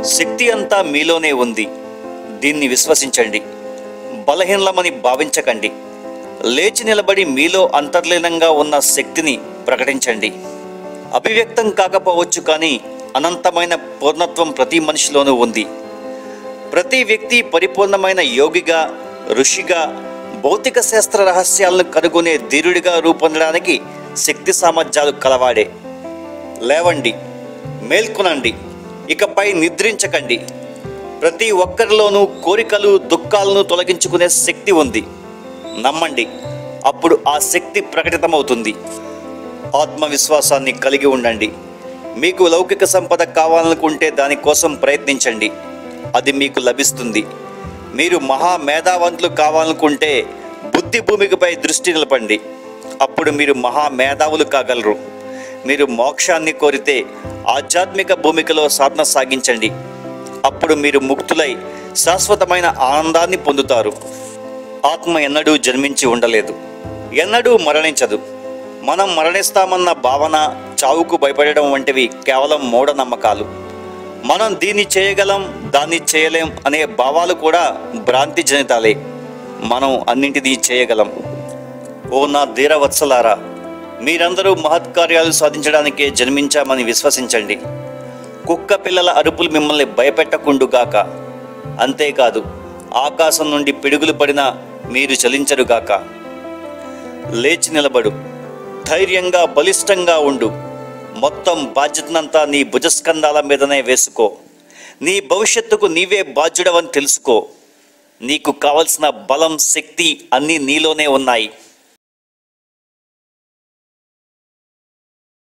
శక్తి అంతా మీలోనే ఉంది. దీన్ని విశ్వసించండి. బలహీనమని భావించకండి. లేచి నిలబడి మీలో అంతర్లీనంగా ఉన్న శక్తిని ప్రకటించండి. అభివ్యక్తం కాకపోవచ్చు, కానీ అనంతమైన పూర్ణత్వం ప్రతి మనిషిలోనూ ఉంది. ప్రతి వ్యక్తి పరిపూర్ణమైన యోగిగా, ఋషిగా, భౌతిక శాస్త్ర రహస్యాలను కనుగొనే ధీరుడిగా రూపొందడానికి శక్తి సామర్థ్యాలు కలవాడే. లేవండి, మేల్కొనండి, ఇకపై నిద్రించకండి. ప్రతి ఒక్కరిలోనూ కోరికలు, దుఃఖాలను తొలగించుకునే శక్తి ఉంది. నమ్మండి, అప్పుడు ఆ శక్తి ప్రకటితమవుతుంది. ఆత్మవిశ్వాసాన్ని కలిగి ఉండండి. మీకు లౌకిక సంపద కావాలనుకుంటే దానికోసం ప్రయత్నించండి, అది మీకు లభిస్తుంది. మీరు మహా మేధావంతులు కావాలనుకుంటే బుద్ధి భూమికపై దృష్టి నిలపండి, అప్పుడు మీరు మహా మేధావులు కాగలరు. మీరు మోక్షాన్ని కోరితే ఆధ్యాత్మిక భూమికలో సాధన సాగించండి, అప్పుడు మీరు ముక్తులై శాశ్వతమైన ఆనందాన్ని పొందుతారు. ఆత్మ ఎన్నడూ జన్మించి ఉండలేదు, ఎన్నడూ మరణించదు. మనం మరణిస్తామన్న భావన, చావుకు భయపడడం వంటివి కేవలం మూఢనమ్మకాలు. మనం దీన్ని చేయగలం, దాన్ని చేయలేం అనే భావాలు కూడా భ్రాంతి జనితాలే. మనం అన్నింటినీ చేయగలం. ఓ నా ధీరవత్సలారా, మీరందరూ మహత్కార్యాలు సాధించడానికే జన్మించామని విశ్వసించండి. కుక్క పిల్లల అరుపులు మిమ్మల్ని భయపెట్టకుండుగాక. అంతేకాదు, ఆకాశం నుండి పిడుగులు పడినా మీరు చలించరుగాక. లేచి నిలబడు, ధైర్యంగా, బలిష్టంగా ఉండు. మొత్తం బాధ్యతనంతా నీ భుజస్కంధాల మీదనే వేసుకో. నీ భవిష్యత్తుకు నీవే బాధ్యుడవని తెలుసుకో. నీకు కావలసిన బలం, శక్తి అన్నీ నీలోనే ఉన్నాయి.